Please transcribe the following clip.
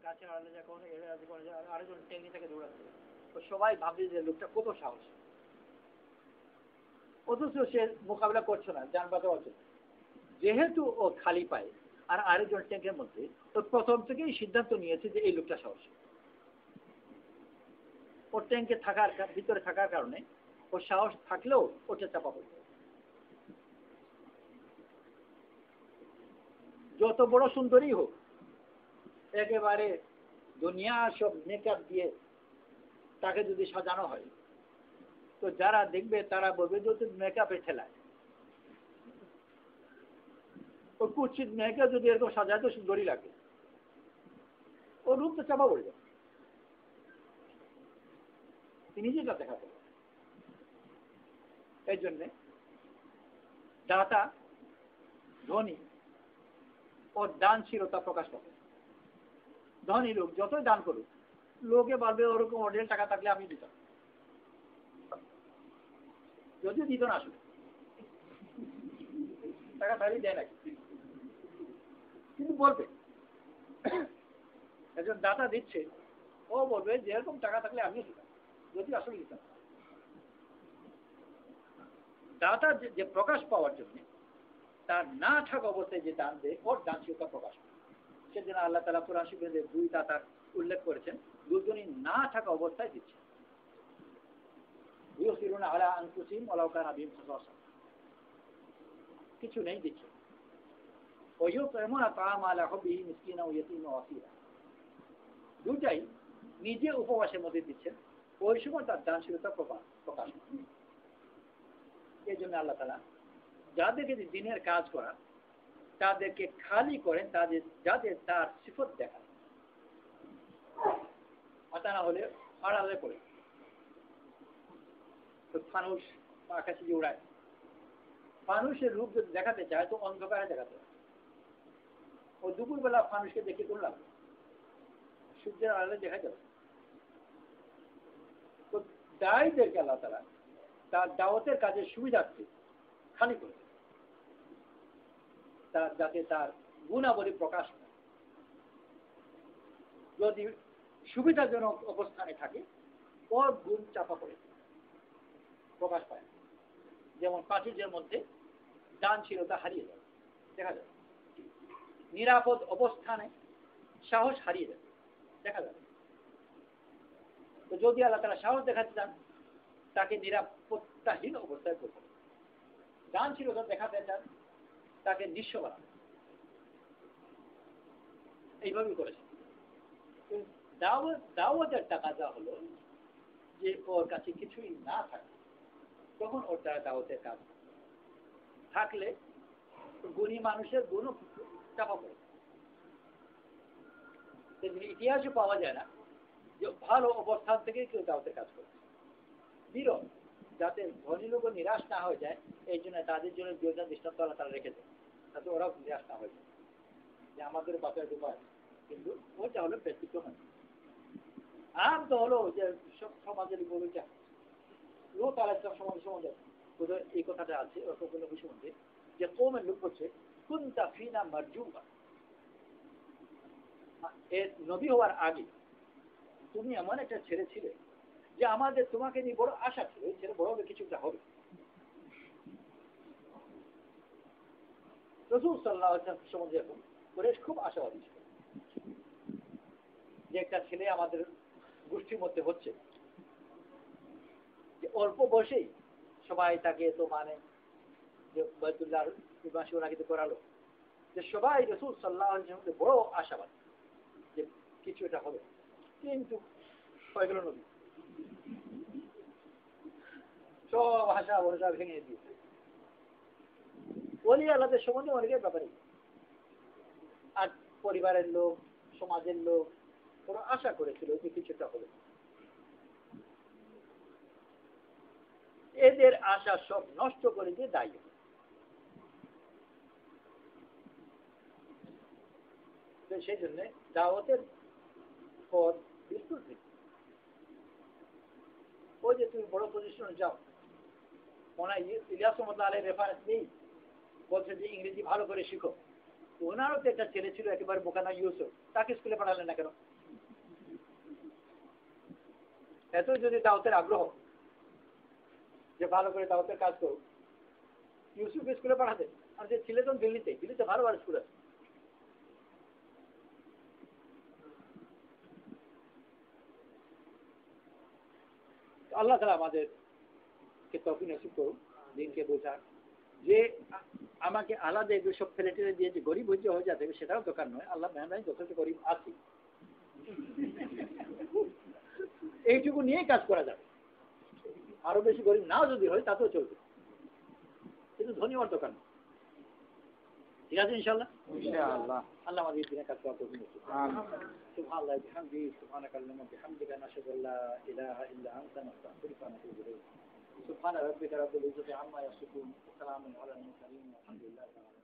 গাছের আড়ালে যা কোনো আরেকজন টেনে থেকে দৌড়াচ্ছে, তো সবাই ভাবছে যে লোকটা কত সাহস, অথচ সে মোকাবিলা করছে না যান বাঁচাবার জন্য। যেহেতু ও খালি পায় আর আরেকজন ট্যাঙ্কের মধ্যে, তো প্রথম থেকেই সিদ্ধান্ত নিয়েছে যে এই লোকটা সাহস। ওর ট্যাঙ্কে থাকার ভিতরে থাকার কারণে ওর সাহস থাকলেও ওটা চাপা পড়বে। যত বড় সুন্দরী হোক, একেবারে দুনিয়া সব মেকআপ দিয়ে তাকে যদি সাজানো হয়, তো যারা দেখবে তারা বলবে যে মেকআপের ঠেলায়। ওর কুৎসিত মেয়েকে যদি এরকম সাজায় তো সুন্দরী লাগে, ওর রূপ তো চাপা পড়ে যাবে। তিনি যেটা দেখা করবেন, এই জন্যে দাতা ধনী ওর দানশীলতা প্রকাশ করে। ধনী লোক যতই দান করুক, লোকে বলবে ওরকম অর্ডের টাকা থাকলে আমি দিতাম, যদিও দিত না, আসলে টাকা থাকলেই দেয় নাকি, কিন্তু বলবে একজন দাতা দিচ্ছে, ও বলবে যে এরকম টাকা থাকলে আমিও দিতাম, যদিও আসলে দিতাম। দাতা যে প্রকাশ পাওয়ার জন্য তার না থাকা অবস্থায় যে দান দেয়, ওর দানশীলতা প্রকাশ পায়। সেজন্য আল্লাহ তাআলা কুরআন শরীফে দুই দাতার উল্লেখ করেছেন, দুজনই না থাকা অবস্থায় দিচ্ছে। ইউসিরুনা আলা আনফুসিহিম ওয়ালাউ কানা বিহিম খাসাসা, কিছু নেই দিচ্ছে। ওয়ায়ুতঈমুনা তাআমা আলা হুব্বিহি মিসকিনা ওয়া ইয়াতীমা ওয়া আসীরা, দুটাই নিজে উপবাসের মধ্যে দিচ্ছেন, ওই সময় তার দানশীলতা প্রকাশ পায়। এই জন্য আল্লাহ তাআলা যাদেরকে দিনের কাজ করা তাদেরকে খালি করেন, যাদের তার সিফত দেখা, তা না হলে আড়ালে পড়ে। তো ফানুস আকাশে যে উড়ায়, ফানুসের রূপ যদি দেখাতে চায় তো অন্ধকারে দেখাতে হয়। ও দুপুরবেলা ফানুসকে দেখে করলাম, সূর্যের আড়ালে দেখা যাবে। তো দায়ীদেরকে আল্লাহ তাআলা তার দাওয়াতের কাজের সুবিধার্থে খালি করে, যাতে তার গুণাবলী প্রকাশ পায়। যদি সুবিধাজনক অবস্থানে থাকে, ওর গুণ চাপা পড়ে প্রকাশ পায়। যেমন প্রাচীরের মধ্যে দানশীলতা হারিয়ে যাবে, দেখা যাবে। নিরাপদ অবস্থানে সাহস হারিয়ে যাবে, দেখা যাবে। তো যদি আল্লাহ তাআলা সাহস দেখাতে চান, তাকে নিরাপত্তাহীন অবস্থায় করতে হবে। দানশীলতা দেখাতে চান, তাকে নিঃস্ব বানাবে। এইভাবেই করেছে। দাওয়াতের তাকাজা হলো যে ওর কাছে কিছুই না থাকে, তখন ওর দ্বারা দাওয়াতের কাজ থাকলে গুণী মানুষের গুণও চাপা পড়ে। ইতিহাসে পাওয়া যায় না যে ভালো অবস্থান থেকে কেউ দাওয়াতের কাজ করে, বিরল। যাতে ধনী লোক নিরাশ না হয়ে যায়, এই জন্য তাদের জন্য দুইটা দৃষ্টান্ত আল্লাহ তাআলা রেখেছে, যাতে ওরাও নিরাশ না হয়ে যায় যে আমাদের বাঁচার উপায়। কিন্তু ওইটা হলো ব্যতিক্রম। আম তো হলো যে সমাজের ভূমিকা, লোক আলাইহিস সমাজে এই কথাটা আছে কোনো বিষয় মধ্যে, যে কওমের লোক হচ্ছে কুনতা ফিনা মারজুবা, এর নবী হওয়ার আগে তুমি এমন একটা ছেলে ছিলে যে আমাদের তোমাকে নিয়ে বড় আশা ছিল, এই ছেলে বড় হবে, কিছুটা হবে। রাসূল সাল্লাল্লাহু আলাইহি ওয়াসাল্লাম সম্বন্ধে এখন কুরাইশ খুব আশাবাদী ছিল যে একটা ছেলে আমাদের গোষ্ঠীর মধ্যে হচ্ছে, যে অল্প বয়সেই সবাই তাকে তো মানে যে বাইতুল্লাহর বিবাহ ওনাকে করালো, যে সবাই রাসূল সাল্লাল্লাহু আলাইহি ওয়াসাল্লাম বড় আশাবাদ যে কিছু এটা হবে। কিন্তু হয়ে গেল নবী, সব আশা ভরসা ভেঙে দিয়েছে। ওলি আল্লাহদের সম্বন্ধে অনেকের ব্যাপারে আর পরিবারের লোক, সমাজের লোক ওরা আশা করেছিল যে কিছুটা হবে। এদের আশা সব নষ্ট করে দিয়ে দায়ী। সেই জন্য দাওয়াতের পথ বিস্তৃত। ওই যে তুমি বড় পজিশনে যাও, ওনার ইলিয়াস রহমাতুল্লাহ আলাইহির রেফারেন্স নেই, বলছে যে ইংরেজি ভালো করে শিখো। ওনারও তো একটা ছেলে ছিল একেবারে বোকানা ইউসুফ, তাকে স্কুলে পাঠালেন না কেন? এত যদি দাওয়াতের আগ্রহ যে ভালো করে দাওয়াতের কাজ করো, ইউসুফ স্কুলে পাঠাতে, আর যে ছেলে তো দিল্লিতে ভালো ভালো স্কুল আছে। আল্লাহ তাআলা আমাদেরকে তৌফিক নসিব করুন দিনকে বোঝার, যে আমাকে আলাদা এগুলো সব ফেলে টেলে দিয়ে যে গরিব হয়ে যাবে সেটাও দরকার নয়। আল্লাহ মেহমান যথেষ্ট গরিব আছি, এইটুকু নিয়েই কাজ করা যাবে। আরো বেশি গরিব নাও যদি হয় তাতেও চলবে, কিন্তু ধনী হওয়ার দরকার নেই। ঠিক আছে ইনশাআল্লাহ। আল্লাহ আমাদের দিনে কাজ করা তৌফিক নসিব করুন। সুবহানাল্লাহি ওয়া বিহামদিহি সুবহানাকাল্লাহু বিহামদিকা নাশহাদু আল্লা ইলাহা ইল্লা আনতা নাস্তাগফিরুকা ওয়া নাতুবু ইলাইক। সুবহানা রাব্বিকা রাব্বিল ইজ্জাতি আম্মা ইয়াসিফুন ওয়া সালামুন আলাল মুরসালিন ওয়া আলহামদুলিল্লাহি রাব্বিল আলামিন।